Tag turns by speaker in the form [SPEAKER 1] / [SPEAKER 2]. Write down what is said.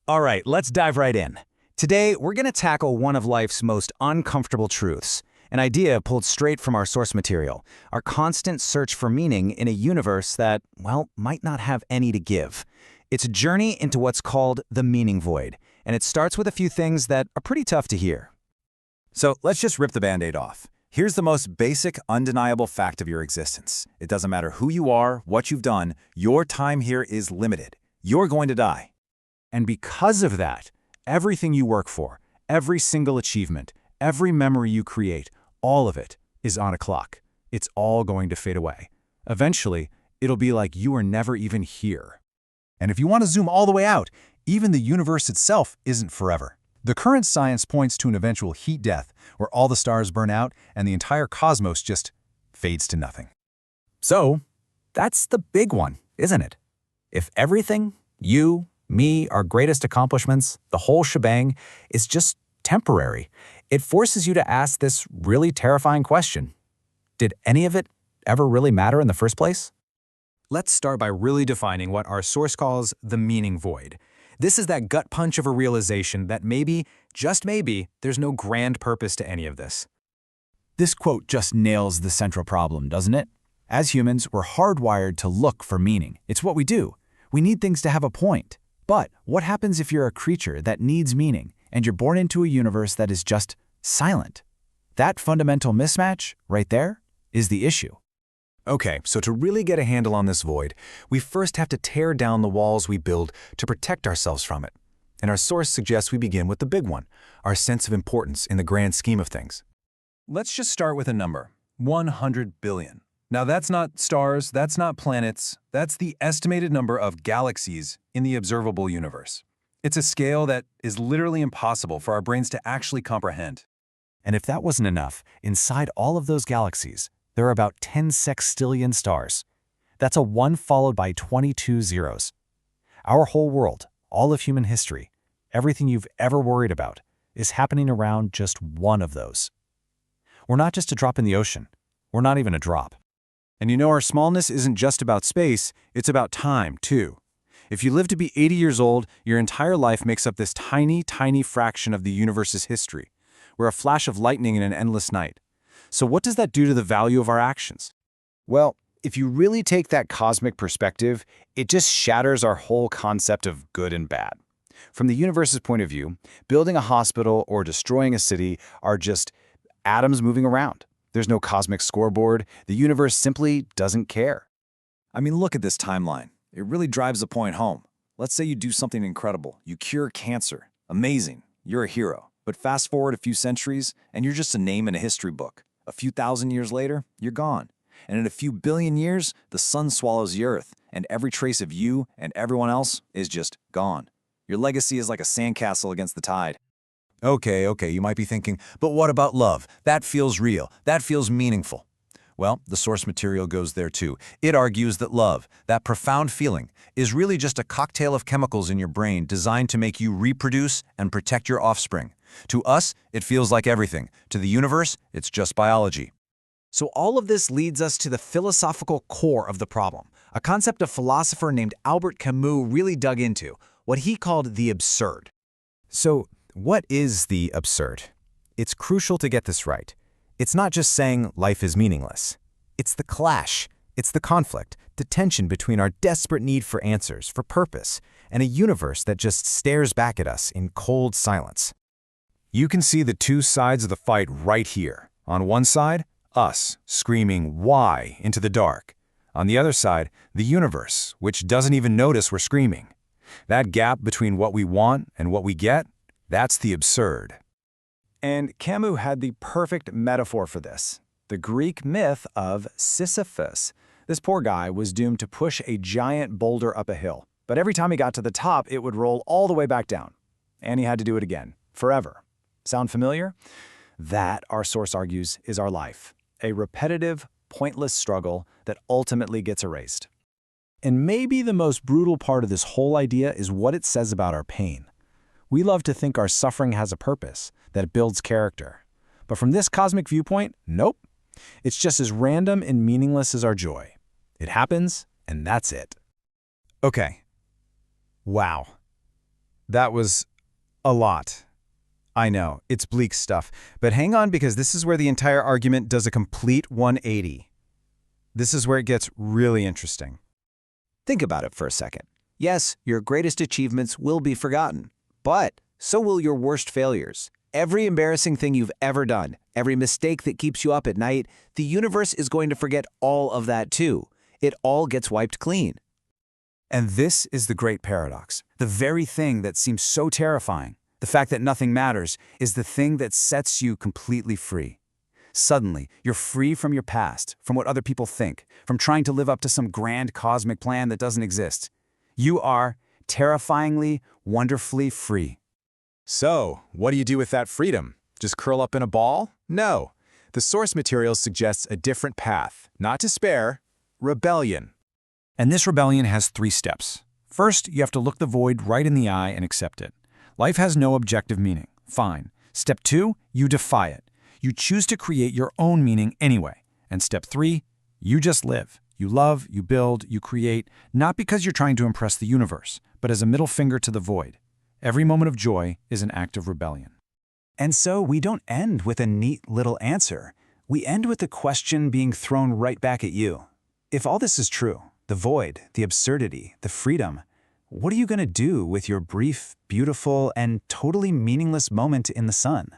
[SPEAKER 1] All right, let's dive right in. Today, we're going to tackle one of life's most uncomfortable truths, an idea pulled straight from our source material, our constant search for meaning in a universe that, well, might not have any to give. It's a journey into what's called the meaning void, and it starts with a few things that are pretty tough to hear.
[SPEAKER 2] So let's just rip the Band-Aid off. Here's the most basic, undeniable fact of your existence. It doesn't matter who you are, what you've done, your time here is limited. You're going to die. And because of that, everything you work for, every single achievement, every memory you create, all of it is on a clock. It's all going to fade away. Eventually, it'll be like you were never even here. And if you want to zoom all the way out, even the universe itself isn't forever. The current science points to an eventual heat death, where all the stars burn out and the entire cosmos just fades to nothing.
[SPEAKER 3] So, that's the big one, isn't it? If everything, you, me, our greatest accomplishments, the whole shebang, is just temporary, it forces you to ask this really terrifying question. Did any of it ever really matter in the first place?
[SPEAKER 1] Let's start by really defining what our source calls the meaning void. This is that gut punch of a realization that maybe, just maybe, there's no grand purpose to any of this.
[SPEAKER 2] This quote just nails the central problem, doesn't it? As humans, we're hardwired to look for meaning. It's what we do. We need things to have a point. But what happens if you're a creature that needs meaning and you're born into a universe that is just silent? That fundamental mismatch, right there, is the issue.
[SPEAKER 1] Okay, so to really get a handle on this void, we first have to tear down the walls we build to protect ourselves from it. And our source suggests we begin with the big one, our sense of importance in the grand scheme of things.
[SPEAKER 4] Let's just start with a number, 100 billion. Now that's not stars, that's not planets, that's the estimated number of galaxies in the observable universe. It's a scale that is literally impossible for our brains to actually comprehend.
[SPEAKER 2] And if that wasn't enough, inside all of those galaxies, there are about 10 sextillion stars. That's a 1 followed by 22 zeros. Our whole world, all of human history, everything you've ever worried about, is happening around just one of those. We're not just a drop in the ocean. We're not even a drop.
[SPEAKER 4] And you know our smallness isn't just about space, it's about time, too. If you live to be 80 years old, your entire life makes up this tiny, tiny fraction of the universe's history. We're a flash of lightning in an endless night. So what does that do to the value of our actions?
[SPEAKER 5] Well, if you really take that cosmic perspective, it just shatters our whole concept of good and bad. From the universe's point of view, building a hospital or destroying a city are just atoms moving around. There's no cosmic scoreboard. The universe simply doesn't care.
[SPEAKER 2] I mean, look at this timeline. It really drives the point home. Let's say you do something incredible. You cure cancer. Amazing. You're a hero. But fast forward a few centuries, and you're just a name in a history book. A few thousand years later, you're gone. And in a few billion years, the sun swallows the earth, and every trace of you and everyone else is just gone. Your legacy is like a sandcastle against the tide.
[SPEAKER 4] Okay, you might be thinking, but what about love? That feels real. That feels meaningful. Well, the source material goes there too. It argues that love, that profound feeling, is really just a cocktail of chemicals in your brain designed to make you reproduce and protect your offspring. To us, it feels like everything. To the universe, it's just biology.
[SPEAKER 1] So all of this leads us to the philosophical core of the problem, a concept a philosopher named Albert Camus really dug into, what he called the absurd.
[SPEAKER 3] So, what is the absurd? It's crucial to get this right. It's not just saying life is meaningless. It's the clash. It's the conflict, the tension between our desperate need for answers, for purpose, and a universe that just stares back at us in cold silence.
[SPEAKER 4] You can see the two sides of the fight right here. On one side, us, screaming why into the dark. On the other side, the universe, which doesn't even notice we're screaming. That gap between what we want and what we get, that's the absurd.
[SPEAKER 5] And Camus had the perfect metaphor for this, the Greek myth of Sisyphus. This poor guy was doomed to push a giant boulder up a hill, but every time he got to the top, it would roll all the way back down. And he had to do it again, forever. Sound familiar? That, our source argues, is our life, a repetitive, pointless struggle that ultimately gets erased. And maybe the most brutal part of this whole idea is what it says about our pain. We love to think our suffering has a purpose, that it builds character. But from this cosmic viewpoint, nope. It's just as random and meaningless as our joy. It happens, and that's it.
[SPEAKER 4] Okay. Wow.
[SPEAKER 5] That was a lot. I know, it's bleak stuff, but hang on because this is where the entire argument does a complete 180. This is where it gets really interesting.
[SPEAKER 1] Think about it for a second. Yes, your greatest achievements will be forgotten, but so will your worst failures. Every embarrassing thing you've ever done, every mistake that keeps you up at night, the universe is going to forget all of that too. It all gets wiped clean.
[SPEAKER 3] And this is the great paradox. The very thing that seems so terrifying, the fact that nothing matters, is the thing that sets you completely free. Suddenly, you're free from your past, from what other people think, from trying to live up to some grand cosmic plan that doesn't exist. You are terrifyingly, wonderfully free.
[SPEAKER 5] So, what do you do with that freedom? Just curl up in a ball? No. The source material suggests a different path. Not despair, rebellion.
[SPEAKER 3] And this rebellion has 3 steps. First, you have to look the void right in the eye and accept it. Life has no objective meaning. Fine. Step 2, you defy it. You choose to create your own meaning anyway. And step 3, you just live. You love, you build, you create, not because you're trying to impress the universe, but as a middle finger to the void. Every moment of joy is an act of rebellion. And so we don't end with a neat little answer. We end with the question being thrown right back at you. If all this is true, the void, the absurdity, the freedom, what are you going to do with your brief, beautiful, and totally meaningless moment in the sun?